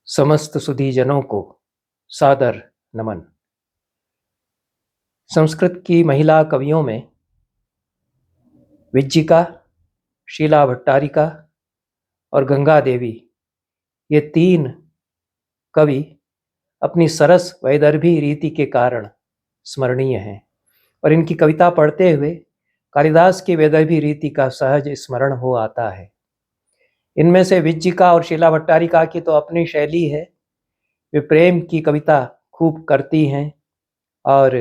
समस्त सुधीजनों को सादर नमन। संस्कृत की महिला कवियों में विज्जिका, शीला भट्टारिका और गंगा देवी ये तीन कवि अपनी सरस वैदर्भी रीति के कारण स्मरणीय हैं और इनकी कविता पढ़ते हुए कालिदास की वैदर्भी रीति का सहज स्मरण हो आता है। इनमें से विज्जिका और शीला भट्टारिका की तो अपनी शैली है, वे प्रेम की कविता खूब करती हैं और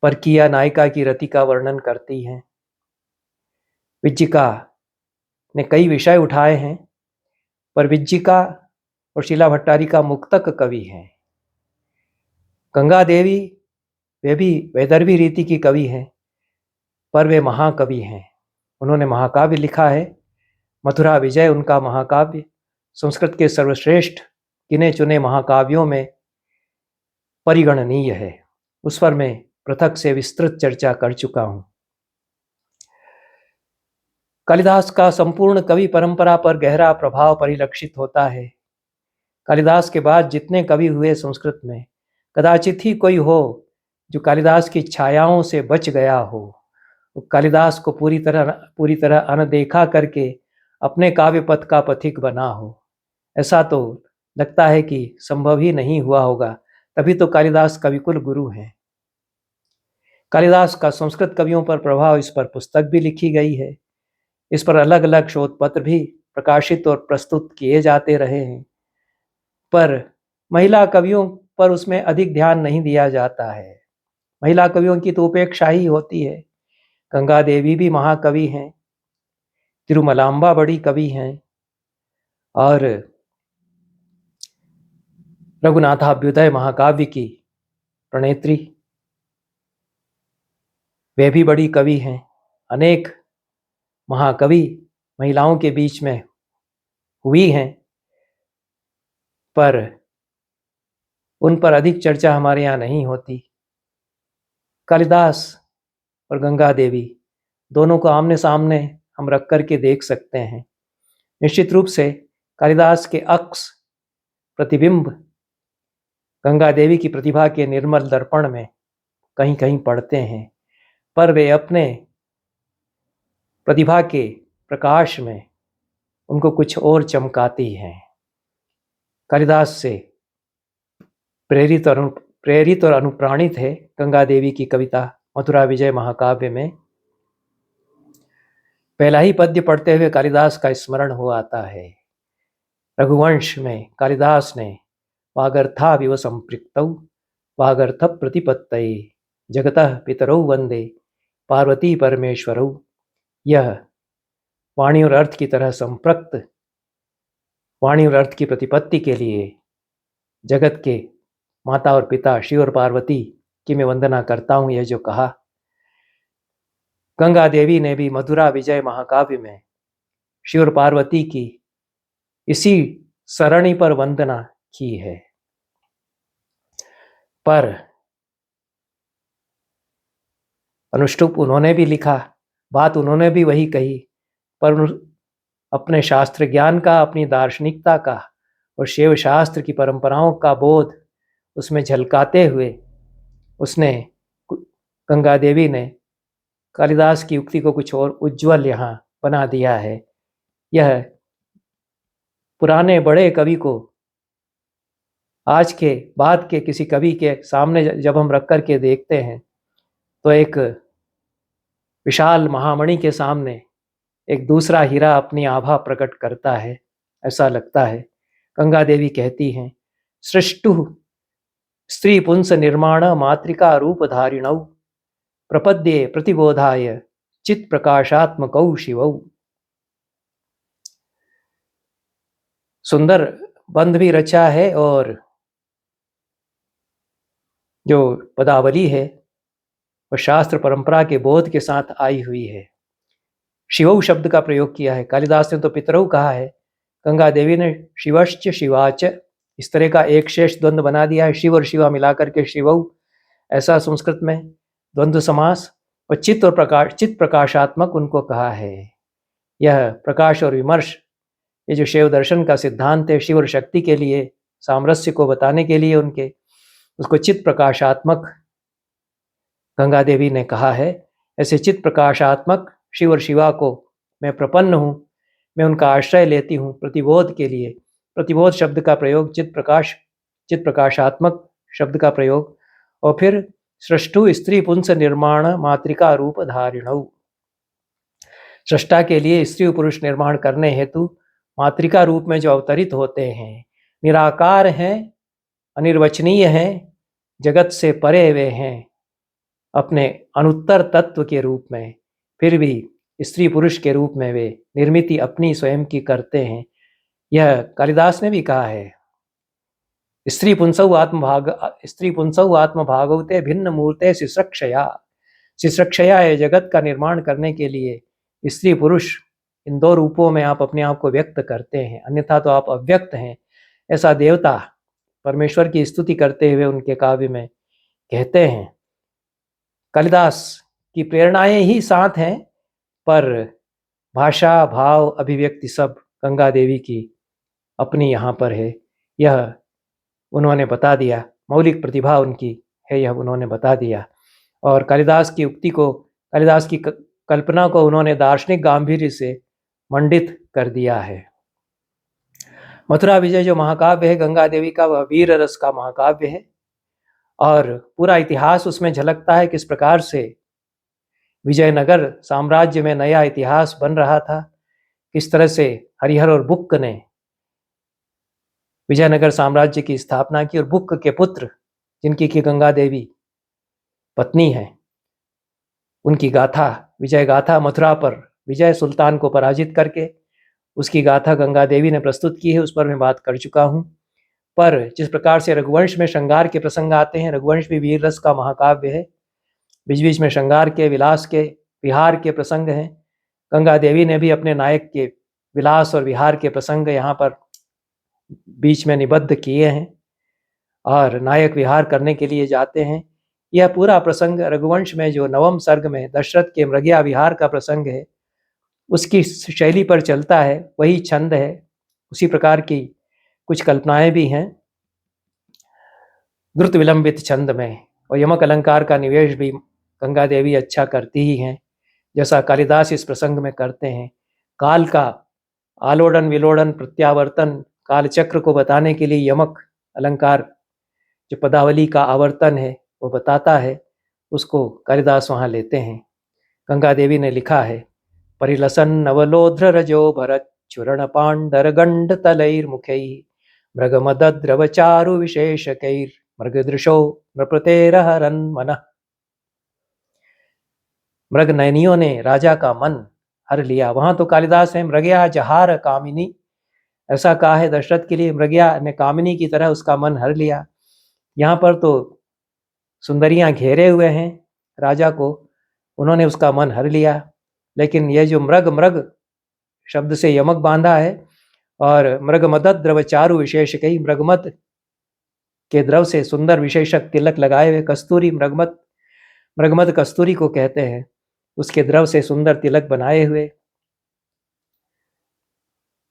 परकीय नायिका की रति का वर्णन करती हैं। विज्जिका ने कई विषय उठाए हैं, पर विज्जिका और शीला भट्टारिका मुक्तक कवि हैं। गंगा देवी वे भी वैदर्भी रीति की कवि हैं, पर वे महाकवि हैं। उन्होंने महाकाव्य लिखा है। मथुरा विजय उनका महाकाव्य संस्कृत के सर्वश्रेष्ठ गिने चुने महाकाव्यों में परिगणनीय है। उस पर मैं पृथक से विस्तृत चर्चा कर चुका हूं। कालिदास का संपूर्ण कवि परंपरा पर गहरा प्रभाव परिलक्षित होता है। कालिदास के बाद जितने कवि हुए संस्कृत में, कदाचित ही कोई हो जो कालिदास की छायाओं से बच गया हो, कालिदास को पूरी तरह अनदेखा करके अपने काव्य पथ का पथिक बना हो। ऐसा तो लगता है कि संभव ही नहीं हुआ होगा, तभी तो कालिदास कविकुल गुरु हैं। कालिदास का संस्कृत कवियों पर प्रभाव, इस पर पुस्तक भी लिखी गई है, इस पर अलग अलग शोध पत्र भी प्रकाशित और प्रस्तुत किए जाते रहे हैं, पर महिला कवियों पर उसमें अधिक ध्यान नहीं दिया जाता है। महिला कवियों की तो उपेक्षा ही होती है। गंगा देवी भी महाकवि हैं, तिरुमलांबा बड़ी कवि हैं और रघुनाथाभ्युदय महाकाव्य की प्रणेत्री वे भी बड़ी कवि हैं। अनेक महाकवि महिलाओं के बीच में हुई हैं, पर उन पर अधिक चर्चा हमारे यहाँ नहीं होती। कालिदास और गंगा देवी दोनों को आमने सामने हम रख करके देख सकते हैं। निश्चित रूप से कालिदास के अक्स प्रतिबिंब गंगा देवी की प्रतिभा के निर्मल दर्पण में कहीं कहीं पड़ते हैं, पर वे अपने प्रतिभा के प्रकाश में उनको कुछ और चमकाती हैं। कालिदास से प्रेरित और अनुप्राणित है गंगा देवी की कविता मथुरा विजय महाकाव्य में। पहला ही पद्य पढ़ते हुए कालिदास का स्मरण हो आता है। रघुवंश में कालिदास ने वागर्था विव संपृक्तौ वागर्थ प्रतिपत्तये जगतः पितरौ वंदे पार्वती परमेश्वरौ, यह वाणी और अर्थ की तरह संपृक्त, वाणी और अर्थ की प्रतिपत्ति के लिए जगत के माता और पिता शिव और पार्वती की मैं वंदना करता हूं, यह जो कहा। गंगा देवी ने भी मथुरा विजय महाकाव्य में शिव और पार्वती की इसी सरणी पर वंदना की है, पर अनुष्टुप उन्होंने भी लिखा, बात उन्होंने भी वही कही, पर अपने शास्त्र ज्ञान का, अपनी दार्शनिकता का और शैव शास्त्र की परंपराओं का बोध उसमें झलकाते हुए उसने, गंगा देवी ने कालिदास की उक्ति को कुछ और उज्जवल यहाँ बना दिया है। यह पुराने बड़े कवि को आज के बाद के किसी कवि के सामने जब हम रख कर के देखते हैं, तो एक विशाल महामणि के सामने एक दूसरा हीरा अपनी आभा प्रकट करता है, ऐसा लगता है। गंगा देवी कहती हैं, सृष्टु स्त्री पुंस निर्माण मातृका रूप धारिणौ प्रपद्ये प्रतिबोधाय चित प्रकाशात्मकौ शिवौ। सुंदर बंध भी रचा है और जो पदावली है वह शास्त्र परंपरा के बोध के साथ आई हुई है। शिवौ शब्द का प्रयोग किया है। कालिदास ने तो पितरौ कहा है, गंगा देवी ने शिवश्च शिवाच, इस तरह का एक शेष द्वंद्व बना दिया है। शिव और शिवा मिलाकर के शिवौ, ऐसा संस्कृत में द्वंद्व समास। और चित्त और प्रकाश, चित्त प्रकाशात्मक उनको कहा है। यह प्रकाश और विमर्श ये जो शिव दर्शन का सिद्धांत है, शिव और शक्ति के लिए सामरस्य को बताने के लिए उनके, उसको चित्त प्रकाशात्मक गंगा देवी ने कहा है। ऐसे चित्त प्रकाशात्मक शिव और शिवा को मैं प्रपन्न हूँ, मैं उनका आश्रय लेती हूँ प्रतिबोध के लिए। प्रतिबोध शब्द का प्रयोग, चित्त प्रकाशात्मक शब्द का प्रयोग, और फिर सृष्टु स्त्री पुंस निर्माण मातृका रूप धारिणौ। सृष्टा के लिए स्त्री पुरुष निर्माण करने हेतु मातृका रूप में जो अवतरित होते हैं, निराकार हैं, अनिर्वचनीय हैं, जगत से परे वे हैं अपने अनुत्तर तत्व के रूप में, फिर भी स्त्री पुरुष के रूप में वे निर्मिति अपनी स्वयं की करते हैं। यह कालिदास ने भी कहा है, स्त्री पुंसौ आत्मभागवते भिन्न मूर्ते शिश्रक्षया। शिश्रक्षया है, जगत का निर्माण करने के लिए स्त्री पुरुष इन दो रूपों में आप अपने आप को व्यक्त करते हैं, अन्यथा तो आप अव्यक्त हैं। ऐसा देवता परमेश्वर की स्तुति करते हुए उनके काव्य में कहते हैं। कालिदास की प्रेरणाएं ही साथ हैं, पर भाषा, भाव, अभिव्यक्ति सब गंगा देवी की अपनी यहाँ पर है। यह उन्होंने बता दिया, मौलिक प्रतिभा उनकी है, यह उन्होंने बता दिया। और कालिदास की उक्ति को, कालिदास की कल्पना को उन्होंने दार्शनिक गांधीर्य से मंडित कर दिया है। मथुरा विजय जो महाकाव्य है गंगा देवी का, वह वीर रस का महाकाव्य है, और पूरा इतिहास उसमें झलकता है, किस प्रकार से विजयनगर साम्राज्य में नया इतिहास बन रहा था, किस तरह से हरिहर और बुक्क ने विजयनगर साम्राज्य की स्थापना की, और बुक्क के पुत्र जिनकी की गंगा देवी पत्नी है, उनकी गाथा, विजय गाथा, मथुरा पर विजय सुल्तान को पराजित करके उसकी गाथा गंगा देवी ने प्रस्तुत की है, उस पर मैं बात कर चुका हूँ। पर जिस प्रकार से रघुवंश में श्रृंगार के प्रसंग आते हैं, रघुवंश भी वीर रस का महाकाव्य है, बीच बीच में श्रृंगार के, विलास के, विहार के प्रसंग हैं। गंगा देवी ने भी अपने नायक के विलास और विहार के प्रसंग यहाँ पर बीच में निबद्ध किए हैं, और नायक विहार करने के लिए जाते हैं। यह पूरा प्रसंग रघुवंश में जो नवम सर्ग में दशरथ के मृगया विहार का प्रसंग है, उसकी शैली पर चलता है, वही छंद है, उसी प्रकार की कुछ कल्पनाएं भी हैं द्रुत विलंबित छंद में, और यमक अलंकार का निवेश भी गंगा देवी अच्छा करती ही हैं, जैसा कालिदास इस प्रसंग में करते हैं। काल का आलोड़न विलोड़न प्रत्यावर्तन, काल चक्र को बताने के लिए यमक अलंकार जो पदावली का आवर्तन है वो बताता है, उसको कालिदास वहाँ लेते हैं। गंगा देवी ने लिखा है, परिलसन नवलोध्र रजो भरत चूर्ण पांडर गंड तलैर्मुखै मृगमद्रव चारु विशेषकैर मृगदृशो नृपतेरहरन मन। मृग नयनियों ने राजा का मन हर लिया। वहां तो कालिदास है मृगया जहार कामिनी, ऐसा कहा है दशरथ के लिए, मृगया ने कामिनी की तरह उसका मन हर लिया। यहाँ पर तो सुंदरियां घेरे हुए हैं राजा को, उन्होंने उसका मन हर लिया। लेकिन यह जो मृग, मृग शब्द से यमक बांधा है, और मृगमद द्रव चारु विशेष कई, मृगमद के द्रव से सुंदर विशेषक तिलक लगाए हुए, कस्तूरी मृगमद, मृगमद कस्तूरी को कहते हैं, उसके द्रव से सुंदर तिलक बनाए हुए।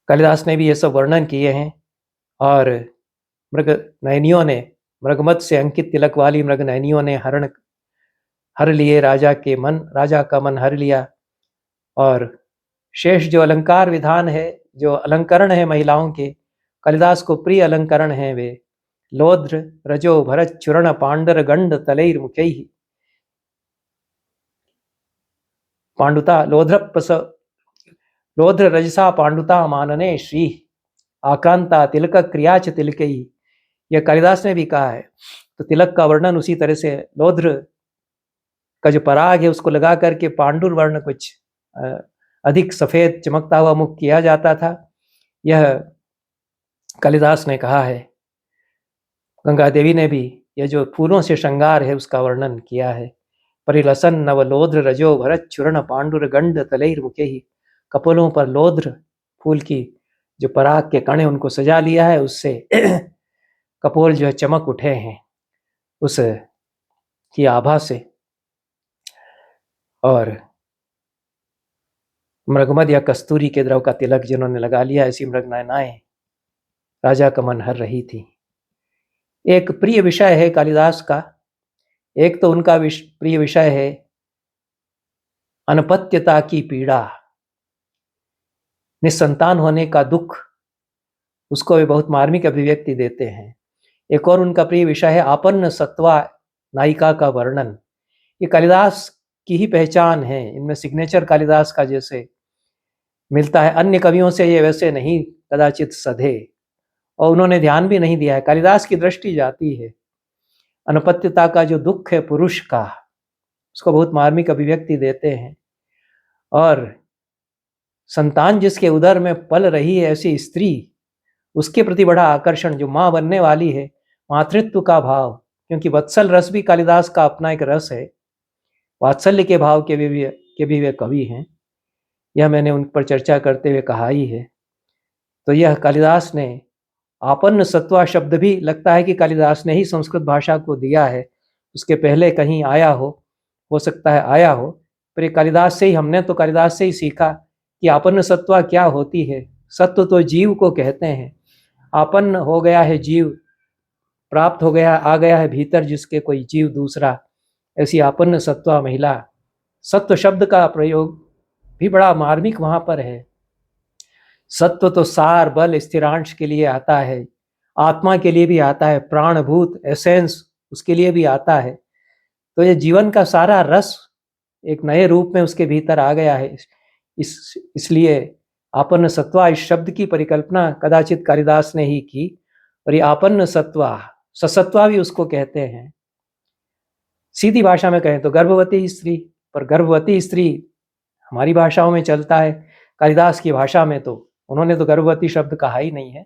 कालिदास ने भी ये सब वर्णन किए हैं। और मृग नयनियों ने, मृगमद से अंकित तिलक वाली मृग नयनियों ने हर लिए राजा के मन, राजा का मन हर लिया। और शेष जो अलंकार विधान है, जो अलंकरण है महिलाओं के, कालिदास को प्रिय अलंकरण है वे लोध्र रजो भरत चूर्ण पांडर गंड तलैर मुखै। पांडुता लोध्र रजसा पांडुता मानने श्री आकांता तिलक क्रियाच तिलकई, यह कालिदास ने भी कहा है। तो तिलक का वर्णन उसी तरह से लोध्र का जो पराग है उसको लगा करके पांडुर वर्ण कुछ अधिक सफेद चमकता हुआ मुख किया जाता था, यह कालिदास ने कहा है। गंगा देवी ने भी यह जो फूलों से श्रृंगार है उसका वर्णन किया है। परिलसन नवलोध्र रजो भरत चूर्ण पांडुर गंड तलैर मुखे ही, कपोलों पर लोध्र फूल की जो पराग के कण उनको सजा लिया है, उससे कपोल जो है चमक उठे हैं उस की आभा से। और मृगमद या कस्तूरी के द्रव का तिलक जिन्होंने लगा लिया, ऐसी मृग नयनाएं राजा का मन हर रही थी। एक प्रिय विषय है कालिदास का, एक तो उनका प्रिय विषय है अनपत्यता की पीड़ा, निसंतान होने का दुख, उसको वे बहुत मार्मिक अभिव्यक्ति देते हैं। एक और उनका प्रिय विषय है आपन्न सत्वा नायिका का वर्णन। ये कालिदास की ही पहचान है, इनमें सिग्नेचर कालिदास का जैसे मिलता है, अन्य कवियों से ये वैसे नहीं कदाचित सधे, और उन्होंने ध्यान भी नहीं दिया है। कालिदास की दृष्टि जाती है, अनपत्यता का जो दुख है पुरुष का, उसको बहुत मार्मिक अभिव्यक्ति देते हैं। और संतान जिसके उदर में पल रही है ऐसी स्त्री, उसके प्रति बड़ा आकर्षण, जो माँ बनने वाली है, मातृत्व का भाव, क्योंकि वत्सल रस भी कालिदास का अपना एक रस है, वात्सल्य के भाव के भी वे कवि हैं। यह मैंने उन पर चर्चा करते हुए कहा ही है। तो यह कालिदास ने आपन्न सत्वा शब्द भी लगता है कि कालिदास ने ही संस्कृत भाषा को दिया है, उसके पहले कहीं आया हो सकता है आया हो, पर ये कालिदास से ही, हमने तो कालिदास से ही सीखा कि आपन्न सत्वा क्या होती है। सत्व तो जीव को कहते हैं, आपन्न हो गया है जीव, प्राप्त हो गया, आ गया है भीतर जिसके कोई जीव दूसरा, ऐसी आपन्न सत्वा महिला। सत्व शब्द का प्रयोग भी बड़ा मार्मिक वहां पर है। सत्व तो सार बल स्थिरांश के लिए आता है, आत्मा के लिए भी आता है, प्राणभूत एसेंस उसके लिए भी आता है। तो ये जीवन का सारा रस एक नए रूप में उसके भीतर आ गया है। इसलिए आपन्न सत्वा इस शब्द की परिकल्पना कदाचित कालिदास ने ही की। और ये आपन्न सत्वा, ससत्वा भी उसको कहते हैं। सीधी भाषा में कहें तो गर्भवती स्त्री, पर गर्भवती स्त्री हमारी भाषाओं में चलता है, कालिदास की भाषा में तो उन्होंने तो गर्भवती शब्द कहा ही नहीं है,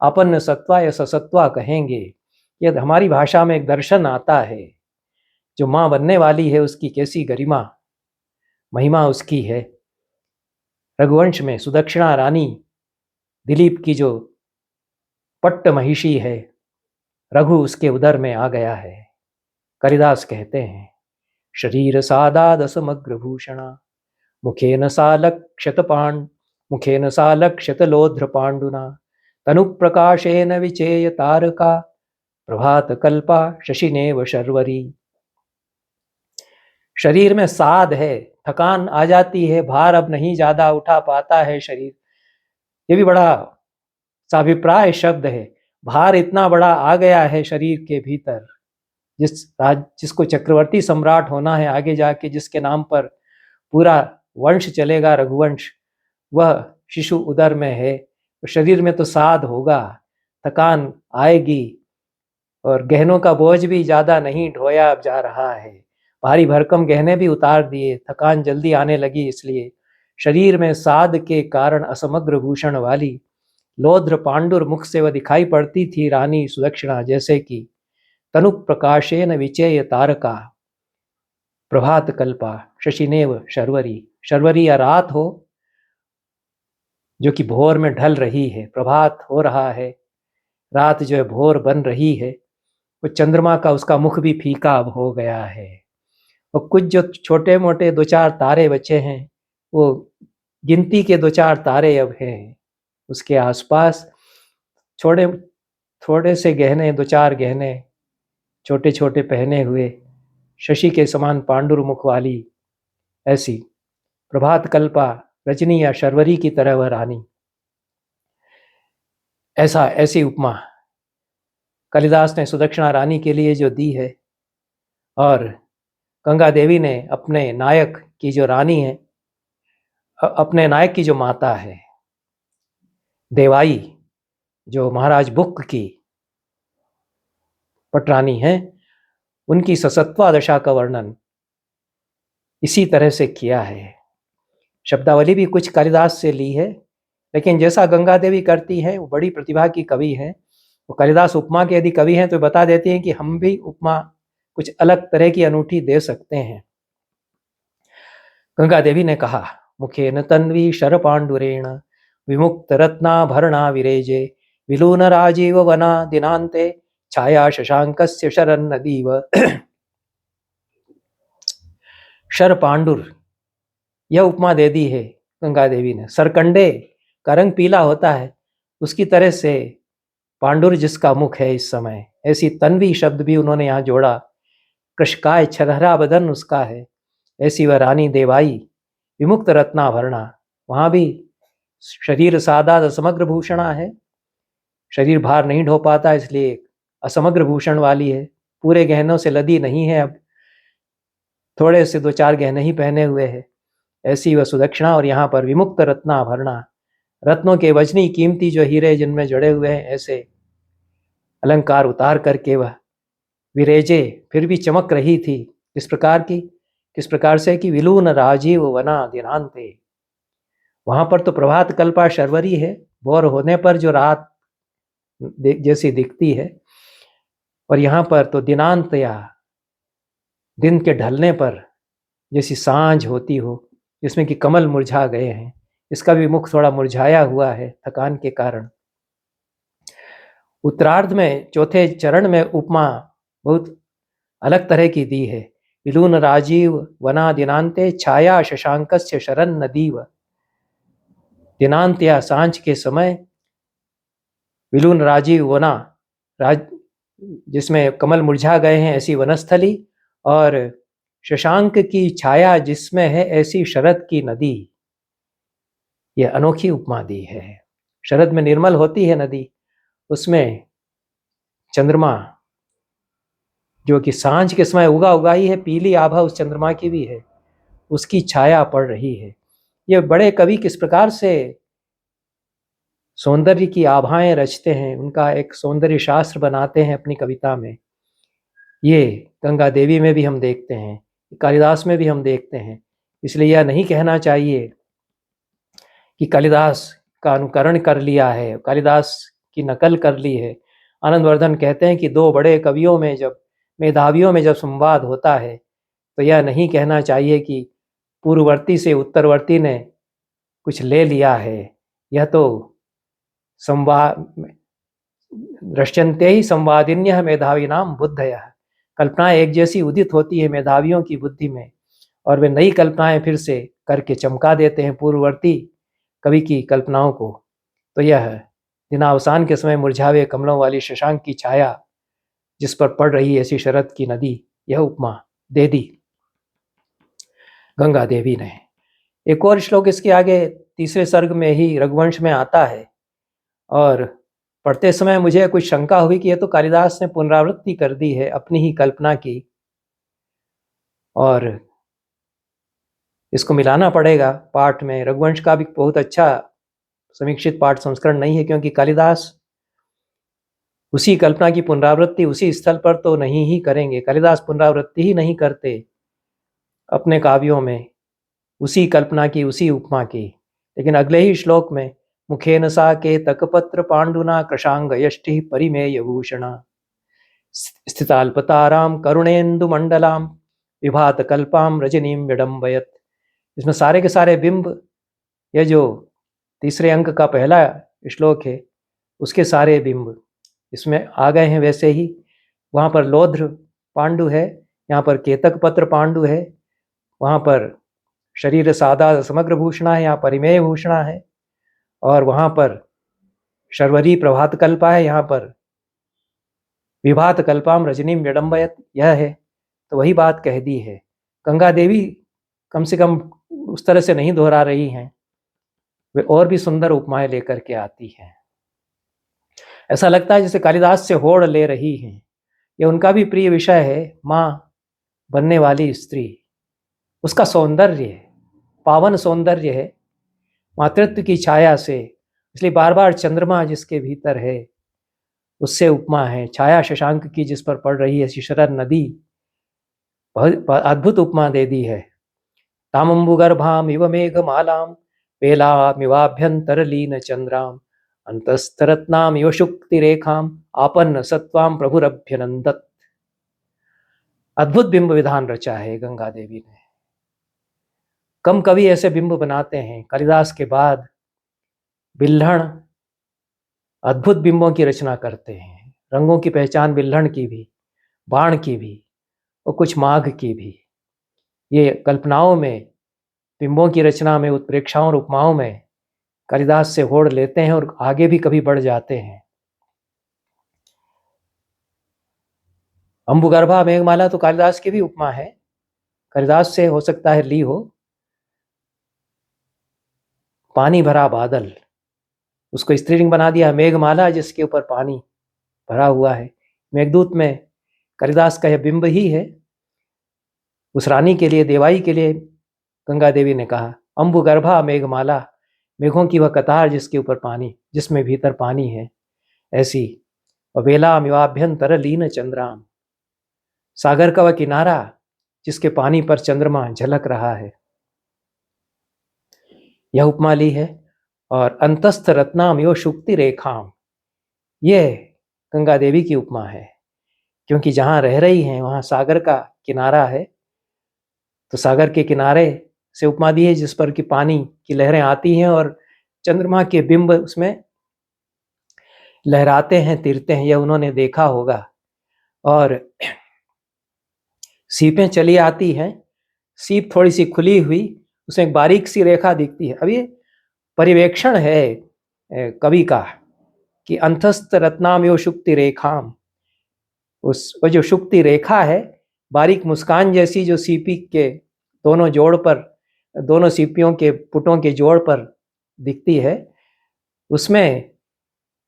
आपन्न सत्वा या ससत्वा कहेंगे। यह हमारी भाषा में एक दर्शन आता है, जो माँ बनने वाली है उसकी कैसी गरिमा महिमा उसकी है। रघुवंश में सुदक्षिणा रानी दिलीप की जो पट्ट महिषी है, रघु उसके उदर में आ गया है। कालिदास कहते हैं शरीर सादाद समग्र भूषणा, मुखेन सा लक्ष्यत लोध्र पांडुना, तनु प्रकाशेन विचेय तारका, प्रभात कल्पा शशिनेव शर्वरी। शरीर में साध है, थकान आ जाती है, भार अब नहीं ज्यादा उठा पाता है शरीर। ये भी बड़ा साभिप्राय शब्द है, भार इतना बड़ा आ गया है शरीर के भीतर। जिसको चक्रवर्ती सम्राट होना है आगे जाके, जिसके नाम पर पूरा वंश चलेगा रघुवंश, वह शिशु उदर में है। तो शरीर में तो साध होगा, थकान आएगी, और गहनों का बोझ भी ज्यादा नहीं ढोया अब जा रहा है, भारी भरकम गहने भी उतार दिए, थकान जल्दी आने लगी। इसलिए शरीर में साध के कारण असमग्र भूषण वाली लोध्र पांडुर मुख से वह दिखाई पड़ती थी रानी सुदक्षिणा, जैसे कि तनु प्रकाशेन विचेय तारका, प्रभात कल्पा शशिनेव शर्वरी। शर्वरी या रात हो जो कि भोर में ढल रही है, प्रभात हो रहा है, रात जो है भोर बन रही है। वो चंद्रमा का उसका मुख भी फीका अब हो गया है, और कुछ जो छोटे मोटे दो चार तारे बचे हैं, वो गिनती के दो चार तारे अब हैं उसके आसपास। थोड़े से गहने, दो चार गहने छोटे छोटे पहने हुए, शशि के समान पांडुर मुख वाली ऐसी प्रभात कल्पा रजनी या शर्वरी की तरह वह रानी। ऐसी उपमा कालिदास ने सुदक्षिणा रानी के लिए जो दी है। और गंगा देवी ने अपने नायक की जो रानी है, अपने नायक की जो माता है देवाई, जो महाराज बुक की पटरानी है, उनकी ससत्वा दशा का वर्णन इसी तरह से किया है। शब्दावली भी कुछ कालिदास से ली है, लेकिन जैसा गंगा देवी करती है, वो बड़ी प्रतिभा की कवि है। वो कालिदास उपमा के यदि कवि हैं तो बता देती हैं कि हम भी उपमा कुछ अलग तरह की अनूठी दे सकते हैं। गंगा देवी ने कहा मुखेन तन्वी शर पांडुरेण, विमुक्त रत्नाभरणा विरेजे, विलून राजीव वना दिनांते, छाया शशांकस्य शरन्नदीव। शर पांडुर, यह उपमा दे दी है गंगा देवी ने। सरकंडे का रंग पीला होता है, उसकी तरह से पांडुर जिसका मुख है इस समय, ऐसी तन्वी शब्द भी उन्होंने यहाँ जोड़ा। कृशकाय छरहरा बदन उसका है, ऐसी वह रानी देवाई विमुक्त रत्नाभरणा। वहाँ भी शरीर सादा समग्र भूषणा है, शरीर भार नहीं ढो पाता इसलिए असमग्र भूषण वाली है, पूरे गहनों से लदी नहीं है, अब थोड़े से 2-4 गहने ही पहने हुए है, ऐसी वह सुदक्षिणा। और यहाँ पर विमुक्त रत्नाभरणा, रत्नों के वजनी कीमती जो हीरे जिनमें जड़े हुए हैं, ऐसे अलंकार उतार करके वह विरेजे फिर भी चमक रही थी। किस प्रकार से कि विलून राजीव वना दिनांते। वहां पर तो प्रभात कल्पा शर्वरी है, भोर होने पर जो रात जैसी दिखती है, और यहाँ पर तो दिनांत या दिन के ढलने पर जैसी सांझ होती हो, जिसमें कि कमल मुरझा गए हैं। इसका भी मुख थोड़ा मुरझाया हुआ है थकान के कारण। उत्तरार्ध में चौथे चरण में उपमा बहुत अलग तरह की दी है। विलून राजीव वना दिनांते छाया शशांकस्य शरण नदीव। दिनांत या सांझ के समय विलून राजीव वना, जिसमें कमल मुरझा गए हैं ऐसी वनस्थली, और शशांक की छाया जिसमें है ऐसी शरद की नदी। यह अनोखी उपमा दी है। शरद में निर्मल होती है नदी, उसमें चंद्रमा जो कि सांझ के समय उगा ही है, पीली आभा उस चंद्रमा की भी है, उसकी छाया पड़ रही है। ये बड़े कवि किस प्रकार से सौंदर्य की आभाएं रचते हैं, उनका एक सौंदर्य शास्त्र बनाते हैं अपनी कविता में। ये गंगा देवी में भी हम देखते हैं, कालिदास में भी हम देखते हैं। इसलिए यह नहीं कहना चाहिए कि कालिदास का अनुकरण कर लिया है, कालिदास की नकल कर ली है। आनंदवर्धन कहते हैं कि दो बड़े कवियों में जब, मेधावियों में जब संवाद होता है, तो यह नहीं कहना चाहिए कि पूर्ववर्ती से उत्तरवर्ती ने कुछ ले लिया है। यह तो संवाद दृश्यन्ते ही संवादिन्यः मेधाविनाम बुद्धयः। कल्पनाएं एक जैसी उदित होती है मेधावियों की बुद्धि में, और वे नई कल्पनाएं फिर से करके चमका देते हैं पूर्ववर्ती कवि की कल्पनाओं को। तो यह दिनावसान के समय मुरझावे कमलों वाली शशांक की छाया जिस पर पड़ रही ऐसी शरद की नदी, यह उपमा दे दी गंगा देवी ने। एक और श्लोक इसके आगे तीसरे सर्ग में ही रघुवंश में आता है, और पढ़ते समय मुझे कुछ शंका हुई कि यह तो कालिदास ने पुनरावृत्ति कर दी है अपनी ही कल्पना की, और इसको मिलाना पड़ेगा पाठ में। रघुवंश का भी बहुत अच्छा समीक्षित पाठ संस्करण नहीं है, क्योंकि कालिदास उसी कल्पना की पुनरावृत्ति उसी स्थल पर तो नहीं ही करेंगे। कालिदास पुनरावृत्ति ही नहीं करते अपने काव्यों में उसी कल्पना की, उसी उपमा की। लेकिन अगले ही श्लोक में मुखेन सा के तकपत्र पांडुना कृशांग यष्टि परिमेय भूषणा स्थिताल्पताराम करुणेन्दु मंडलाम विभात कल्पाम रजनीम विडम्बयत। इसमें सारे के सारे बिंब, यह जो तीसरे अंक का पहला श्लोक है, उसके सारे बिंब इसमें आ गए हैं वैसे ही। वहाँ पर लोध्र पांडु है, यहाँ पर केतक पत्र पांडु है, वहाँ पर शरीर सादा समग्र भूषणा है, यहाँ परिमेय भूषणा है, और वहाँ पर शर्वरी प्रभात कल्पा है, यहाँ पर विभात कल्पाम रजनीम विडम्बयत यह है। तो वही बात कह दी है। गंगा देवी कम से कम उस तरह से नहीं दोहरा रही हैं, वे और भी सुंदर उपमाएं लेकर के आती हैं। ऐसा लगता है जैसे कालिदास से होड़ ले रही हैं। यह उनका भी प्रिय विषय है, माँ बनने वाली स्त्री, उसका सौंदर्य पावन सौंदर्य है मातृत्व की छाया से। इसलिए बार बार चंद्रमा जिसके भीतर है उससे उपमा है, छाया शशांक की जिस पर पड़ रही है शरद नदी, बहुत अद्भुत उपमा दे दी है। तामंबुगर्भाम इव मेघमालाम पेलामिवाभ्यंतरलीन चंद्राम अंतस्तरत्नाम इव शुक्तिरेखाम आपन्न सत्वाम प्रभुरभ्यनंदत। अद्भुत बिंब विधान रचा है गंगा देवी ने। कम कवि ऐसे बिंब बनाते हैं। कालिदास के बाद बिल्हण अद्भुत बिंबों की रचना करते हैं। रंगों की पहचान बिल्हण की भी, बाण की भी, और कुछ माघ की भी। ये कल्पनाओं में बिंबों की रचना में, उत्प्रेक्षाओं और उपमाओं में कालिदास से होड़ लेते हैं और आगे भी कभी बढ़ जाते हैं। अंबुगर्भा मेघमाला तो कालिदास की भी उपमा है, कालिदास से हो सकता है ली हो। पानी भरा बादल, उसको स्त्रीलिंग बना दिया मेघमाला, जिसके ऊपर पानी भरा हुआ है। मेघदूत में कालिदास का यह बिंब ही है। उस रानी के लिए, देवाई के लिए गंगा देवी ने कहा अंबुगर्भा मेघमाला, मेघों की वह कतार जिसके ऊपर पानी, जिसमें भीतर पानी है। ऐसी वेलाम युवाभ्यंतर लीन चंद्राम, सागर का वह किनारा जिसके पानी पर चंद्रमा झलक रहा है, यह उपमा ली है। और अंतस्थ रत्नाम यो शुक्ति रेखाम, यह गंगा देवी की उपमा है, क्योंकि जहां रह रही हैं वहां सागर का किनारा है, तो सागर के किनारे से उपमा दी है, जिस पर कि पानी की लहरें आती हैं और चंद्रमा के बिंब उसमें लहराते हैं, तिरते हैं, यह उन्होंने देखा होगा। और सीपें चली आती हैं, सीप थोड़ी सी खुली हुई, उसमें एक बारीक सी रेखा दिखती है। अब ये परिवेक्षण है कवि का कि अंतस्थ रत्नाम यो शुक्ति रेखाम, उस वो जो शुक्ति रेखा है, बारीक मुस्कान जैसी, जो सीपी के दोनों जोड़ पर, दोनों सीपियों के पुटों के जोड़ पर दिखती है, उसमें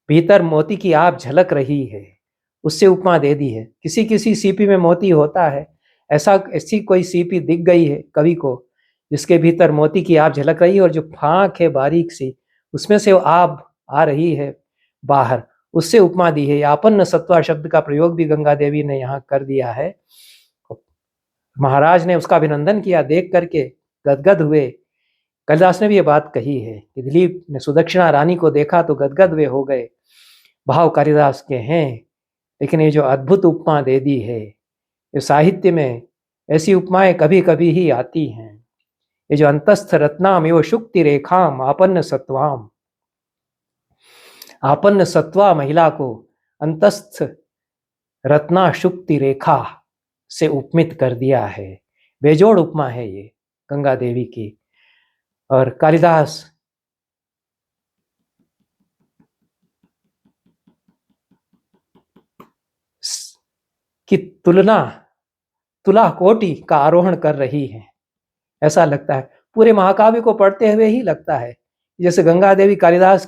भीतर मोती की आप झलक रही है, उससे उपमा दे दी है। किसी किसी सीपी में मोती होता है, ऐसी कोई सीपी दिख गई है कवि को जिसके भीतर मोती की आप झलक रही है, और जो फांक है बारीक सी, उसमें से आप आ रही है बाहर, उससे उपमा दी है। आपन्न सत्वा शब्द का प्रयोग भी गंगा देवी ने यहाँ कर दिया है। महाराज ने उसका अभिनंदन किया, देख करके गदगद हुए। कालिदास ने भी ये बात कही है कि दिलीप ने सुदक्षिणा रानी को देखा तो गदगद वे हो गए। भाव कालिदास के हैं, लेकिन ये जो अद्भुत उपमा दे दी है, ये साहित्य में ऐसी उपमाएं कभी कभी ही आती हैं। ये जो अंतस्थ रत्नाम एवं शुक्ति रेखाम आपन्न सत्वाम, आपन्न सत्वा महिला को अंतस्थ रत्ना शुक्ति रेखा से उपमित कर दिया है। बेजोड़ उपमा है ये गंगा देवी की। और कालिदास की तुला कोटि का आरोहण कर रही है, ऐसा लगता है। पूरे महाकाव्य को पढ़ते हुए ही लगता है जैसे गंगा देवी कालिदास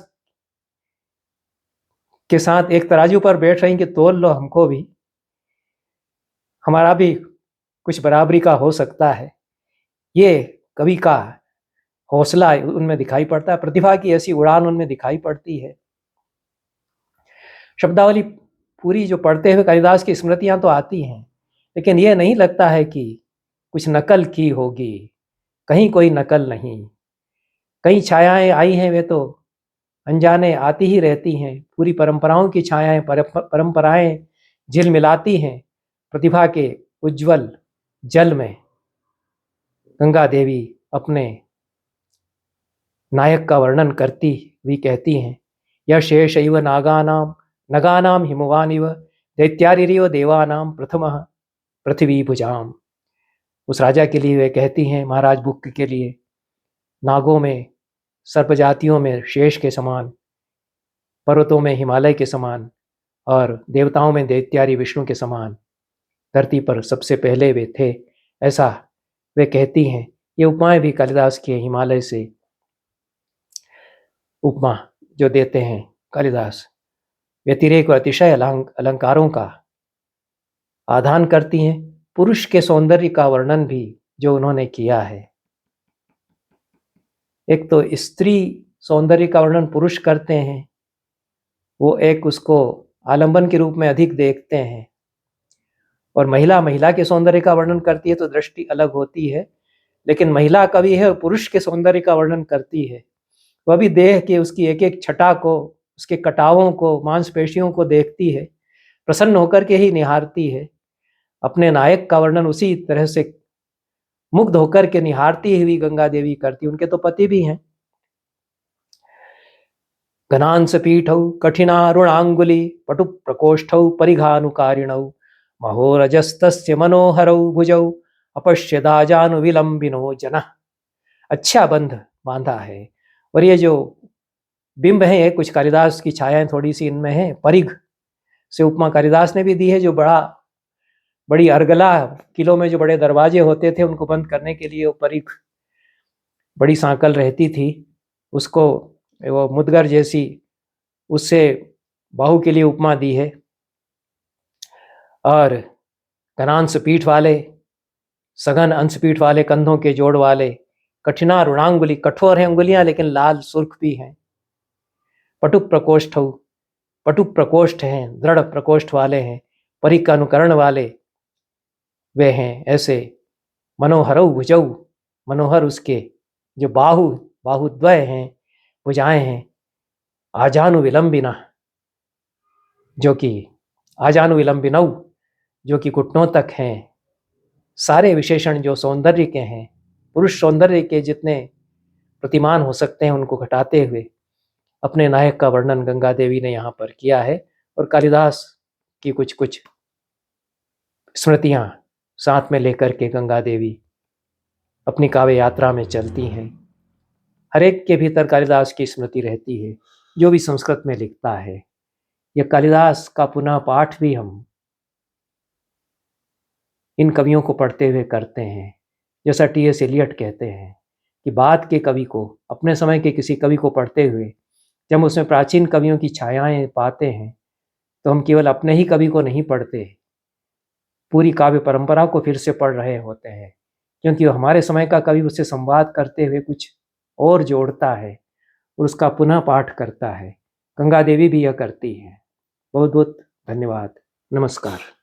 के साथ एक तराजू पर बैठ रही कि तोल लो हमको भी, हमारा भी कुछ बराबरी का हो सकता है। ये कवि का हौसला उनमें दिखाई पड़ता है, प्रतिभा की ऐसी उड़ान उनमें दिखाई पड़ती है। शब्दावली पूरी जो पढ़ते हुए कालिदास की स्मृतियां तो आती हैं, लेकिन यह नहीं लगता है कि कुछ नकल की होगी, कहीं कोई नकल नहीं। कई छायाएं आई हैं, वे तो अनजाने आती ही रहती हैं। पूरी परंपराओं की छायाएं, परंपराएं झिलमिलाती हैं। प्रतिभा के उज्जवल जल में गंगा देवी अपने नायक का वर्णन करती हुई कहती हैं, यह शेष इव नगानाम हिमवान इव दैत्यारिव देवानाम प्रथमः पृथ्वी भुजाम। उस राजा के लिए वे कहती हैं, महाराज बुक्क के लिए, नागों में सर्प जातियों में शेष के समान, पर्वतों में हिमालय के समान, और देवताओं में दैत्यारी विष्णु के समान धरती पर सबसे पहले वे थे, ऐसा वे कहती हैं। ये उपमाएं भी कालिदास के हिमालय से उपमा जो देते हैं कालिदास, व्यतिरेक और अतिशय अलंकारों का आधान करती हैं। पुरुष के सौंदर्य का वर्णन भी जो उन्होंने किया है, एक तो स्त्री सौंदर्य का वर्णन पुरुष करते हैं, वो एक उसको आलंबन के रूप में अधिक देखते हैं, और महिला के सौंदर्य का वर्णन करती है तो दृष्टि अलग होती है। लेकिन महिला कवि है और पुरुष के सौंदर्य का वर्णन करती है, वह भी देह के उसकी एक एक छटा को, उसके कटावों को, मांसपेशियों को देखती है, प्रसन्न होकर के ही निहारती है। अपने नायक का वर्णन उसी तरह से मुग्ध होकर के निहारती हुई गंगा देवी करती। उनके तो पति भी हैं। घनांस पीठौ कठिनारुणांगुली पटु प्रकोष्ठौ परिघानुकारिणौ महोरजस्तस्य मनोहरौ भुजौ अपश्यदाजानुविलंबिनो जनः। अच्छा बंध बांधा है। और ये जो बिंब है, ये कुछ कालिदास की छायाएं थोड़ी सी इनमें है। परिघ से उपमा कालिदास ने भी दी है, जो बड़ी अर्गला किलों में जो बड़े दरवाजे होते थे उनको बंद करने के लिए वो परिघ, बड़ी सांकल रहती थी, उसको वो मुदगर जैसी, उससे बाहु के लिए उपमा दी है। और घनांश पीठ वाले, सघन अंश पीठ वाले, कंधों के जोड़ वाले, कठिना रुणांगुली, कठोर है अंगुलियां लेकिन लाल सुर्ख भी हैं। पटुक प्रकोष्ठ हैं, दृढ़ प्रकोष्ठ वाले हैं, परिघ का अनुकरण वाले वे हैं। ऐसे मनोहरौ भुजौ, मनोहर उसके जो बाहुद्वय हैं, भुजाएं हैं। आजानु विलंबिना, जो कि आजानु विलंबिनौ, जो कि घुटनों तक हैं। सारे विशेषण जो सौंदर्य के हैं, पुरुष सौंदर्य के जितने प्रतिमान हो सकते हैं, उनको घटाते हुए अपने नायक का वर्णन गंगा देवी ने यहाँ पर किया है। और कालिदास की कुछ कुछ स्मृतियाँ साथ में लेकर के गंगा देवी अपनी काव्य यात्रा में चलती हैं। हर एक के भीतर कालिदास की स्मृति रहती है, जो भी संस्कृत में लिखता है। यह कालिदास का पुनः पाठ भी हम इन कवियों को पढ़ते हुए करते हैं। जैसा टी.एस. एलियट कहते हैं कि बाद के कवि को, अपने समय के किसी कवि को पढ़ते हुए जब उसमें प्राचीन कवियों की छायाएं पाते हैं, तो हम केवल अपने ही कवि को नहीं पढ़ते, पूरी काव्य परंपरा को फिर से पढ़ रहे होते हैं, क्योंकि हमारे समय का कवि उससे संवाद करते हुए कुछ और जोड़ता है और उसका पुनः पाठ करता है। गंगा देवी भी यह करती है। बहुत बहुत धन्यवाद। नमस्कार।